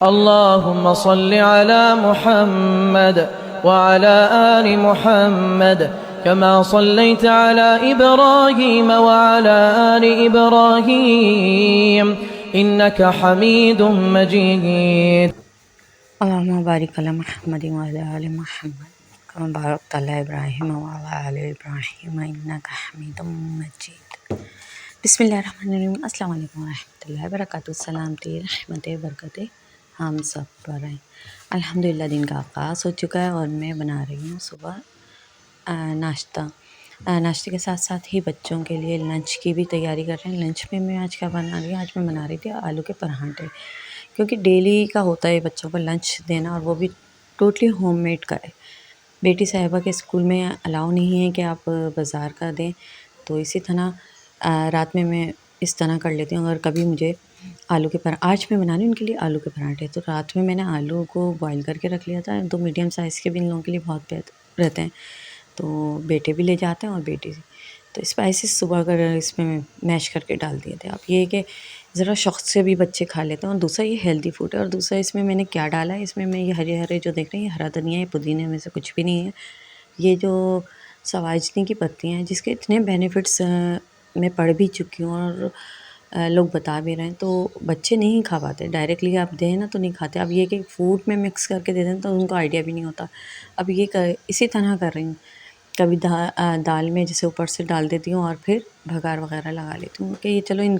اللهم صل على محمد وعلى آل محمد كما صليت على إبراهيم وعلى آل إبراهيم إنك حميد مجيد. اللهم بارك على محمد وعلى آل محمد كما باركت على إبراهيم وعلى آل إبراهيم إنك حميد مجيد. بسم اللہ الرحمن الرحیم. السلام علیکم ورحمۃ اللہ وبرکاتہ. سلامتی رحمت برکتیں ہم سب پر ہیں. الحمدللہ دن کا آغاز ہو چکا ہے اور میں بنا رہی ہوں صبح ناشتہ. ناشتے کے ساتھ ساتھ ہی بچوں کے لیے لنچ کی بھی تیاری کر رہے ہیں. لنچ میں آج کیا بنا رہی ہوں؟ آج میں بنا رہی تھی آلو کے پراٹھے، کیونکہ ڈیلی کا ہوتا ہے بچوں کو لنچ دینا، اور وہ بھی ٹوٹلی ہوم میڈ کا ہے. بیٹی صاحبہ کے اسکول میں الاؤ نہیں ہے کہ آپ بازار کا دیں، تو اسی طرح رات میں اس طرح کر لیتی ہوں. اگر کبھی مجھے آج میں بنا رہی ہوں ان کے لیے آلو کے پراٹھے، تو رات میں نے آلو کو بوائل کر کے رکھ لیا تھا. 2 میڈیم سائز کے بھی ان لوگوں کے لیے بہت بہتر رہتے ہیں، تو بیٹے بھی لے جاتے ہیں اور بیٹی. تو اسپائسیز صبح کر اس میں میش کر کے ڈال دیے تھے. اب یہ کہ ذرا شوق سے بھی بچے کھا لیتے ہیں، اور دوسرا یہ ہیلدی فوڈ ہے. اور دوسرا اس میں نے کیا ڈالا ہے، اس میں یہ ہرے جو دیکھ رہے ہیں، یہ ہرا دھنیا ہے، پودینے میں سے کچھ بھی نہیں ہے. یہ جو سواجنی کی پتیاں ہیں، جس کے اتنے بینیفٹس میں پڑھ بھی چکی ہوں اور لوگ بتا بھی رہے ہیں، تو بچے نہیں کھا پاتے. ڈائریکٹلی آپ دیں نا تو نہیں کھاتے. اب یہ کہ فوڈ میں مکس کر کے دے دیں تو ان کو آئیڈیا بھی نہیں ہوتا. اب یہ اسی طرح کر رہی ہوں. کبھی دال میں جیسے اوپر سے ڈال دیتی ہوں اور پھر بھگار وغیرہ لگا لیتی ہوں کہ یہ چلو ان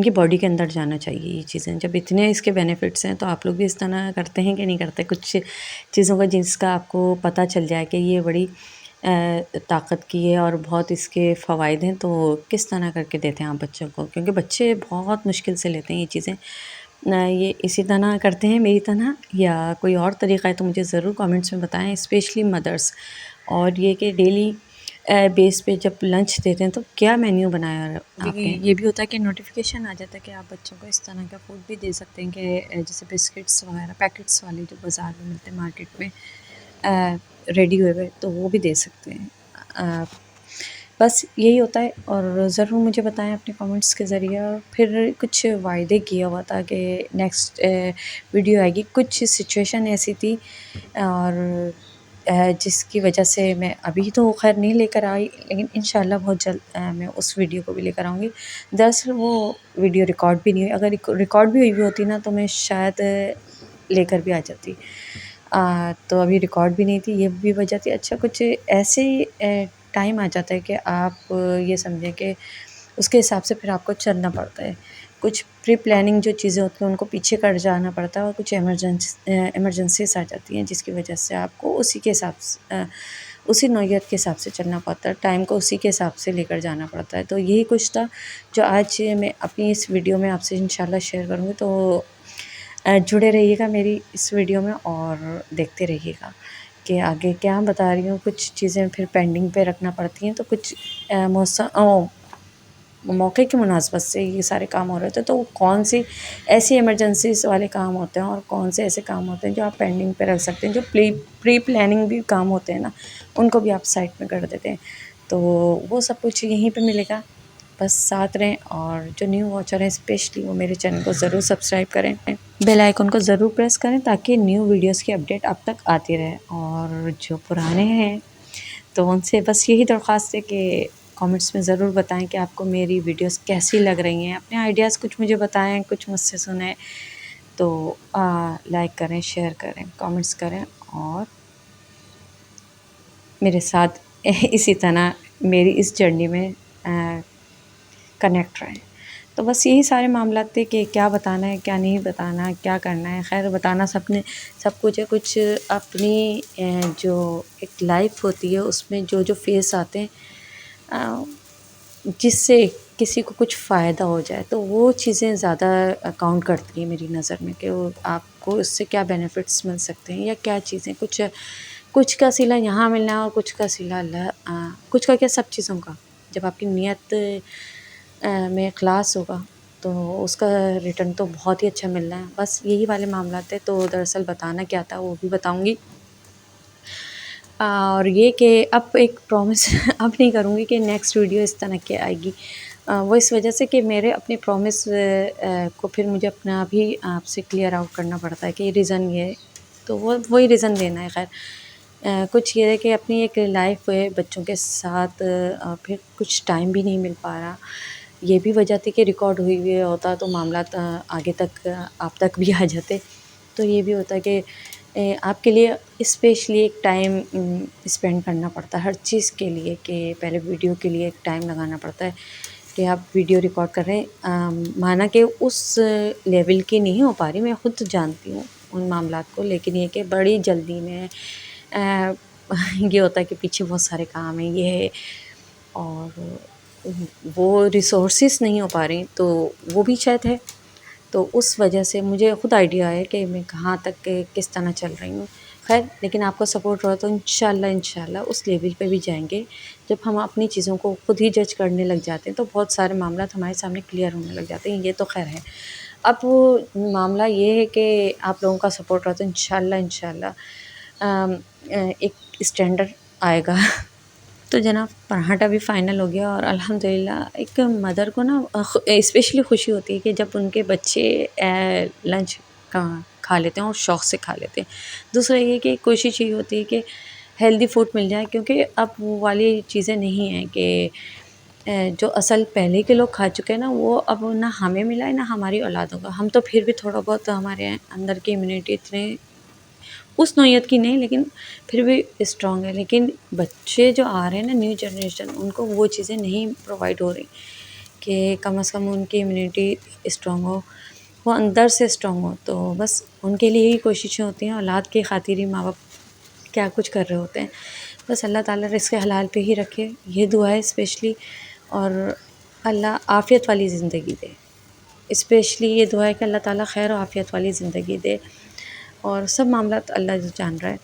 کی باڈی کے اندر جانا چاہیے یہ چیزیں. جب اتنے اس کے بینیفٹس ہیں تو آپ لوگ بھی اس طرح کرتے ہیں کہ نہیں کرتے؟ کچھ چیزوں کا جس کا آپ کو پتہ چل جائے کہ یہ بڑی طاقت کی ہے اور بہت اس کے فوائد ہیں، تو کس طرح کر کے دیتے ہیں آپ بچوں کو؟ کیونکہ بچے بہت مشکل سے لیتے ہیں یہ چیزیں. یہ اسی طرح کرتے ہیں میری طرح یا کوئی اور طریقہ ہے تو مجھے ضرور کامنٹس میں بتائیں، اسپیشلی مدرس. اور یہ کہ ڈیلی بیس پہ جب لنچ دیتے ہیں تو کیا مینیو بنایا آپ نے؟ یہ بھی ہوتا ہے کہ نوٹیفیکیشن آ جاتا ہے کہ آپ بچوں کو اس طرح کا فوڈ بھی دے سکتے ہیں کہ جیسے بسکٹس وغیرہ پیکٹس والے جو بازار میں ملتے ہیں مارکیٹ میں ریڈی ہوئے، تو وہ بھی دے سکتے ہیں. بس یہی ہوتا ہے. اور ضرور مجھے بتائیں اپنے کامنٹس کے ذریعے. پھر کچھ وعدے کیا ہوا تھا کہ نیکسٹ ویڈیو آئے گی. کچھ سچویشن ایسی تھی اور جس کی وجہ سے میں ابھی تو خیر نہیں لے کر آئی، لیکن انشاءاللہ بہت جلد میں اس ویڈیو کو بھی لے کر آؤں گی. دراصل وہ ویڈیو ریکارڈ بھی نہیں ہوئی. اگر ریکارڈ بھی ہوئی ہوتی نا تو میں شاید لے کر بھی آ جاتی. تو ابھی ریکارڈ بھی نہیں تھی، یہ بھی وجہ تھی. اچھا، کچھ ایسے ٹائم آ جاتا ہے کہ آپ یہ سمجھیں کہ اس کے حساب سے پھر آپ کو چلنا پڑتا ہے. کچھ پری پلاننگ جو چیزیں ہوتی ہیں ان کو پیچھے کر جانا پڑتا ہے، اور کچھ ایمرجنسیز آ جاتی ہیں جس کی وجہ سے آپ کو اسی کے حساب سے اسی نوعیت کے حساب سے چلنا پڑتا ہے، ٹائم کو اسی کے حساب سے لے کر جانا پڑتا ہے. تو یہی کچھ تھا جو آج میں اپنی اس ویڈیو میں آپ سے انشاءاللہ شیئر کروں گی. تو جڑے رہیے گا میری اس ویڈیو میں اور دیکھتے رہیے گا کہ آگے کیا بتا رہی ہوں. کچھ چیزیں پھر پینڈنگ پہ رکھنا پڑتی ہیں، تو کچھ موقع کی مناسبت سے یہ سارے کام ہو رہے تھے. تو کون سی ایسی ایمرجنسیز والے کام ہوتے ہیں اور کون سے ایسے کام ہوتے ہیں جو آپ پینڈنگ پہ رکھ سکتے ہیں، جو پری پلاننگ بھی کام ہوتے ہیں نا، ان کو بھی آپ سائٹ میں کر دیتے ہیں. تو وہ سب کچھ یہیں پہ ملے گا. بس ساتھ رہیں، اور جو نیو واچر ہیں اسپیشلی وہ میرے چینل کو ضرور سبسکرائب کریں، بیل آئیکن کو ضرور پریس کریں تاکہ نیو ویڈیوز کی اپڈیٹ اب تک آتی رہے. اور جو پرانے ہیں تو ان سے بس یہی درخواست ہے کہ کامنٹس میں ضرور بتائیں کہ آپ کو میری ویڈیوز کیسی لگ رہی ہیں. اپنے آئیڈیاز کچھ مجھے بتائیں، کچھ مجھ سے سنیں. تو لائک کریں، شیئر کریں، کامنٹس کریں، اور میرے ساتھ اسی طرح میری اس جرنی میں کنیکٹ رہیں. تو بس یہی سارے معاملات تھے کہ کیا بتانا ہے، کیا نہیں بتانا، کیا کرنا ہے. خیر، بتانا سب کچھ ہے. کچھ اپنی جو ایک لائف ہوتی ہے اس میں جو فیس آتے ہیں جس سے کسی کو کچھ فائدہ ہو جائے، تو وہ چیزیں زیادہ کاؤنٹ کرتی ہیں میری نظر میں، کہ وہ آپ کو اس سے کیا بینیفٹس مل سکتے ہیں یا کیا چیزیں. کچھ کا صلہ یہاں ملنا ہے اور کچھ کا صلہ کچھ کا کیا، سب چیزوں کا. جب آپ کی نیت میں اخلاص ہوگا تو اس کا ریٹرن تو بہت ہی اچھا ملنا ہے. بس یہی والے معاملات تھے. تو دراصل بتانا کیا تھا وہ بھی بتاؤں گی. اور یہ کہ اب ایک پرومس اب نہیں کروں گی کہ نیکسٹ ویڈیو اس طرح کی آئے گی. وہ اس وجہ سے کہ میرے اپنے پرومس کو پھر مجھے اپنا بھی آپ سے کلیئر آؤٹ کرنا پڑتا ہے کہ یہ ریزن یہ ہے، تو وہی ریزن دینا ہے. خیر کچھ یہ ہے کہ اپنی ایک لائف ہے بچوں کے ساتھ، پھر کچھ ٹائم بھی نہیں مل پا رہا. یہ بھی وجہ تھی کہ ریکارڈ ہوئی ہوتا تو معاملات آگے تک آپ تک بھی آ جاتے. تو یہ بھی ہوتا ہے کہ آپ کے لیے اسپیشلی ایک ٹائم اسپینڈ کرنا پڑتا ہے ہر چیز کے لیے، کہ پہلے ویڈیو کے لیے ایک ٹائم لگانا پڑتا ہے کہ آپ ویڈیو ریکارڈ کر رہے ہیں. مانا کہ اس لیول کی نہیں ہو پا رہی، میں خود جانتی ہوں ان معاملات کو، لیکن یہ کہ بڑی جلدی میں یہ ہوتا ہے کہ پیچھے بہت سارے کام ہیں یہ ہے، اور وہ ریسورسز نہیں ہو پا رہی، تو وہ بھی شاید ہے. تو اس وجہ سے مجھے خود آئیڈیا ہے کہ میں کہاں تک کس طرح چل رہی ہوں. خیر لیکن آپ کا سپورٹ رہا تو انشاءاللہ اس لیول پہ بھی جائیں گے. جب ہم اپنی چیزوں کو خود ہی جج کرنے لگ جاتے ہیں تو بہت سارے معاملات ہمارے سامنے کلیئر ہونے لگ جاتے ہیں. یہ تو خیر ہے. اب وہ معاملہ یہ ہے کہ آپ لوگوں کا سپورٹ رہا تو انشاءاللہ ایک اسٹینڈرڈ آئے گا. تو جناب پراٹھا بھی فائنل ہو گیا، اور الحمدللہ ایک مدر کو نا اسپیشلی خوشی ہوتی ہے کہ جب ان کے بچے لنچ کھا لیتے ہیں اور شوق سے کھا لیتے ہیں. دوسرا یہ کہ کوشش یہ ہوتی ہے کہ ہیلدی فوڈ مل جائے، کیونکہ اب وہ والی چیزیں نہیں ہیں کہ جو اصل پہلے کے لوگ کھا چکے ہیں نا، وہ اب نہ ہمیں ملا ہے نہ ہماری اولادوں کا. ہم تو پھر بھی تھوڑا بہت ہمارے اندر کی امیونٹی اتنے اس نوعیت کی نہیں، لیکن پھر بھی اسٹرانگ ہے. لیکن بچے جو آ رہے ہیں نا نیو جنریشن، ان کو وہ چیزیں نہیں پرووائڈ ہو رہی کہ کم از کم ان کی امیونٹی اسٹرانگ ہو، وہ اندر سے اسٹرانگ ہو. تو بس ان کے لیے ہی کوششیں ہوتی ہیں، اولاد کی خاطر ہی ماں باپ کیا کچھ کر رہے ہوتے ہیں. بس اللہ تعالیٰ رزق حلال پہ ہی رکھے، یہ دعا ہے اسپیشلی. اور اللہ عافیت والی زندگی دے، اسپیشلی یہ دعا ہے کہ اللہ تعالیٰ خیر و عافیت والی زندگی دے. اور سب معاملات اللہ جو جان رہا ہے.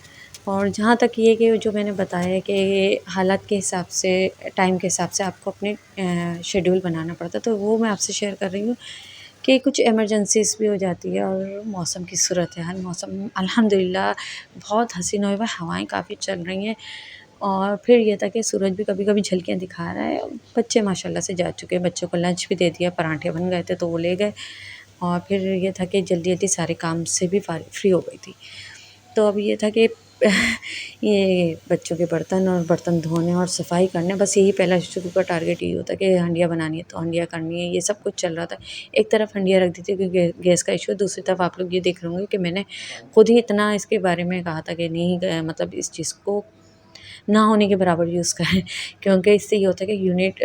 اور جہاں تک یہ کہ جو میں نے بتایا ہے کہ حالات کے حساب سے، ٹائم کے حساب سے آپ کو اپنے شیڈول بنانا پڑتا ہے، تو وہ میں آپ سے شیئر کر رہی ہوں کہ کچھ ایمرجنسیز بھی ہو جاتی ہے. اور موسم کی صورت حال، موسم الحمدللہ بہت حسین ہوئے، ہوائیں کافی چل رہی ہیں. اور پھر یہ تھا کہ سورج بھی کبھی کبھی جھلکیاں دکھا رہا ہے. بچے ماشاءاللہ سے جا چکے ہیں، بچوں کو لنچ بھی دے دیا، پراٹھے بن گئے تھے تو وہ لے گئے. اور پھر یہ تھا کہ جلدی جلدی سارے کام سے بھی فری ہو گئی تھی. تو اب یہ تھا کہ یہ بچوں کے برتن اور برتن دھونے اور صفائی کرنے، بس یہی پہلا شروع کا ٹارگیٹ یہی ہوتا ہے کہ ہنڈیاں بنانی ہے تو ہنڈیاں کرنی ہے. یہ سب کچھ چل رہا تھا. ایک طرف ہنڈیاں رکھ دی تھی کیونکہ گیس کا ایشو، دوسری طرف آپ لوگ یہ دیکھ رہے ہوں گے کہ میں نے خود ہی اتنا اس کے بارے میں کہا تھا کہ نہیں، مطلب اس چیز کو نہ ہونے کے برابر یوز کریں، کیونکہ اس سے یہ ہوتا ہے کہ یونٹ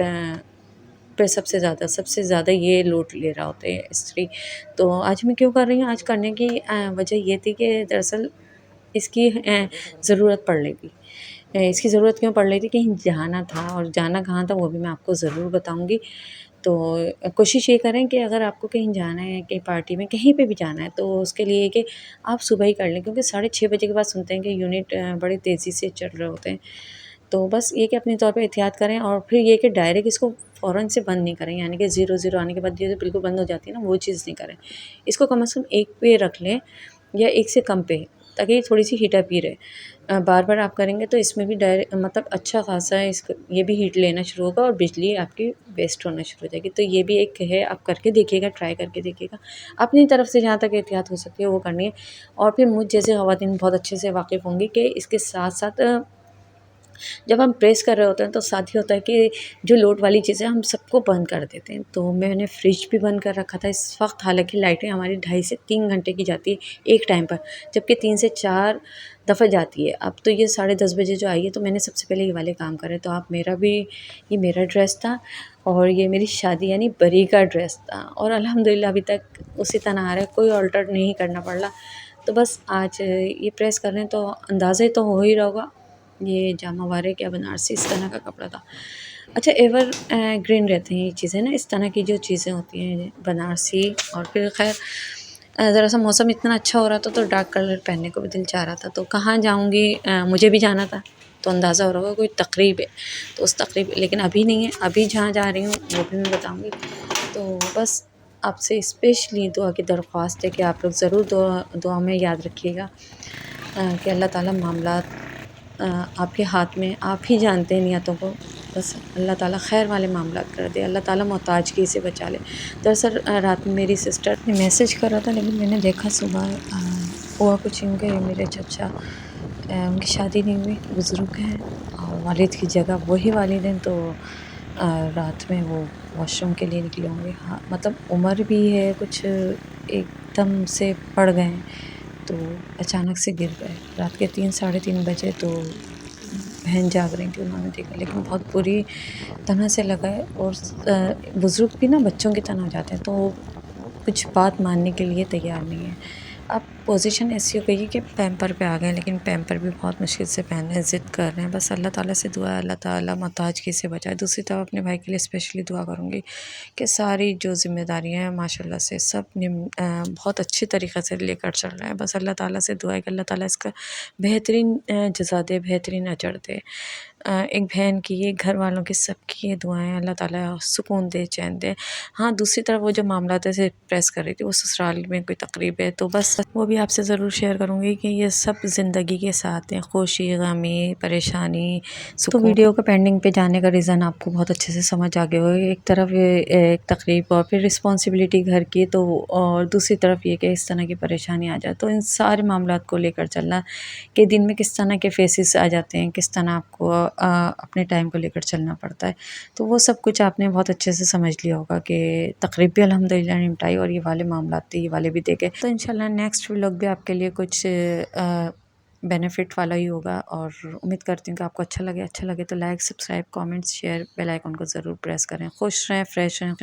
پہ سب سے زیادہ یہ لوڈ لے رہا ہوتا ہے استری. تو آج میں کیوں کر رہی ہوں، آج کرنے کی وجہ یہ تھی کہ دراصل اس کی ضرورت پڑ رہی تھی. اس کی ضرورت کیوں پڑ رہی تھی، کہیں جانا تھا، اور جانا کہاں تھا وہ بھی میں آپ کو ضرور بتاؤں گی. تو کوشش یہ کریں کہ اگر آپ کو کہیں جانا ہے، کہیں پارٹی میں کہیں پہ بھی جانا ہے، تو اس کے لیے کہ آپ صبح ہی کر لیں، کیونکہ 6:30 بجے کے بعد سنتے ہیں کہ یونٹ بڑی تیزی سے چل رہے ہوتے ہیں. تو بس یہ کہ اپنے طور پہ احتیاط کریں. اور پھر یہ کہ ڈائریکٹ اس کو فوراً سے بند نہیں کریں، یعنی کہ 0 آنے کے بعد یہ بالکل بند ہو جاتی ہے نا، وہ چیز نہیں کریں. اس کو کم از کم 1 پہ رکھ لیں یا 1 سے کم پہ، تاکہ یہ تھوڑی سی ہیٹ اپ ہی رہے. بار بار آپ کریں گے تو اس میں بھی مطلب اچھا خاصا ہے، یہ بھی ہیٹ لینا شروع ہوگا اور بجلی آپ کی ویسٹ ہونا شروع ہو جائے گی. تو یہ بھی ایک ہے، آپ کر کے دیکھیے گا، ٹرائی کر کے دیکھیے گا. اپنی طرف سے جہاں تک احتیاط ہو سکتی ہے وہ کرنی ہے. اور پھر مجھ جیسے خواتین بہت اچھے سے واقف ہوں گی کہ اس کے ساتھ ساتھ جب ہم پریس کر رہے ہوتے ہیں تو ساتھ ہی ہوتا ہے کہ جو لوڈ والی چیزیں ہم سب کو بند کر دیتے ہیں. تو میں نے فریج بھی بند کر رکھا تھا اس وقت، حالانکہ لائٹیں ہماری 2.5 سے 3 گھنٹے کی جاتی ہے ایک ٹائم پر، جبکہ 3 سے 4 دفعہ جاتی ہے. اب تو یہ 10:30 بجے جو آئی ہے، تو میں نے سب سے پہلے یہ والے کام کرے. تو آپ یہ میرا ڈریس تھا، اور یہ میری شادی یعنی بری کا ڈریس تھا، اور الحمدللہ ابھی تک اسی طرح آ رہا ہے، کوئی آلٹر نہیں کرنا پڑ رہا. تو بس آج یہ پریس کر رہے ہیں تو اندازے تو ہو ہی رہا ہوگا. یہ جامع وارے کیا بنارسی اس طرح کا کپڑا تھا. اچھا ایور گرین رہتے ہیں یہ چیزیں نا، اس طرح کی جو چیزیں ہوتی ہیں بنارسی. اور پھر خیر ذرا سا موسم اتنا اچھا ہو رہا تھا تو ڈارک کلر پہننے کو بھی دل چاہ رہا تھا. تو کہاں جاؤں گی، مجھے بھی جانا تھا، تو اندازہ ہو رہا ہوگا کوئی تقریب ہے. تو اس تقریب، لیکن ابھی نہیں ہے، ابھی جہاں جا رہی ہوں وہ بھی میں بتاؤں گی. تو بس آپ سے اسپیشلی دعا کی درخواست ہے کہ آپ لوگ ضرور دعا میں یاد رکھیے گا کہ اللہ تعالیٰ معاملات آپ کے ہاتھ میں، آپ ہی جانتے ہیں نیتوں کو. بس اللہ تعالیٰ خیر والے معاملات کر دے، اللہ تعالیٰ محتاجگی سے بچا لے۔ دراصل رات میں میری سسٹر نے میسیج کرا تھا، لیکن میں نے دیکھا صبح ہوا کچھ ان کے میرے چچا ان کی شادی نہیں ہوئی، بزرگ ہیں اور والد کی جگہ وہی والد ہیں، تو رات میں وہ واش روم کے لیے نکلے ہوں گے۔ ہاں مطلب عمر بھی ہے کچھ، ایک دم سے پڑ گئے ہیں تو اچانک سے گر گئے رات کے 3 ساڑھے 3 بجے۔ تو بہن جاگ رہی تھی، انہوں نے دیکھا، لیکن بہت بری طرح سے لگا ہے۔ اور بزرگ بھی نا بچوں کی طرح ہو جاتے ہیں، تو کچھ بات ماننے کے لیے تیار نہیں ہے۔ اب پوزیشن ایسی ہو گئی ہے کہ پیمپر پہ آ گئے ہیں، لیکن پیمپر بھی بہت مشکل سے پہن رہے ہیں، ضد کر رہے ہیں۔ بس اللہ تعالیٰ سے دعا ہے اللہ تعالیٰ محتاجگی سے بچائے۔ دوسری طرف اپنے بھائی کے لیے اسپیشلی دعا کروں گی کہ ساری جو ذمہ داریاں ہیں ماشاء اللہ سے سب بہت اچھی طریقے سے لے کر چل رہا ہے۔ بس اللہ تعالیٰ سے دعا ہے کہ اللہ تعالیٰ اس کا بہترین جزا دے، بہترین اجر دے۔ ایک بہن کی، ایک گھر والوں کی، سب کی یہ دعائیں، اللہ تعالیٰ سکون دے، چین دے۔ ہاں دوسری طرف وہ جو معاملات سے پریس کر رہی تھی، وہ سسرال میں کوئی تقریب ہے، تو بس وہ بھی آپ سے ضرور شیئر کروں گی کہ یہ سب زندگی کے ساتھ ہیں، خوشی، غمی، پریشانی، سکون۔ تو ویڈیو کا پینڈنگ پہ جانے کا ریزن آپ کو بہت اچھے سے سمجھ آ گیا ہوگا۔ ایک طرف ایک تقریب اور پھر رسپانسبلٹی گھر کی، تو اور دوسری طرف یہ کہ اس طرح کی پریشانی آ جائے، تو ان سارے معاملات کو لے کر چلنا کہ دن میں کس طرح کے فیسز آ جاتے ہیں، کس طرح آپ کو اپنے ٹائم کو لے کر چلنا پڑتا ہے، تو وہ سب کچھ آپ نے بہت اچھے سے سمجھ لیا ہوگا کہ تقریب بھی الحمدللہ نمٹائی اور یہ والے معاملات تھے، یہ والے بھی دیکھے۔ تو انشاءاللہ نیکسٹ ولاگ بھی آپ کے لیے کچھ بینیفٹ والا ہی ہوگا، اور امید کرتی ہوں کہ آپ کو اچھا لگے تو like, subscribe, comments, share, bell icon کو ضرور پریس کریں۔ خوش رہیں، فریش رہیں۔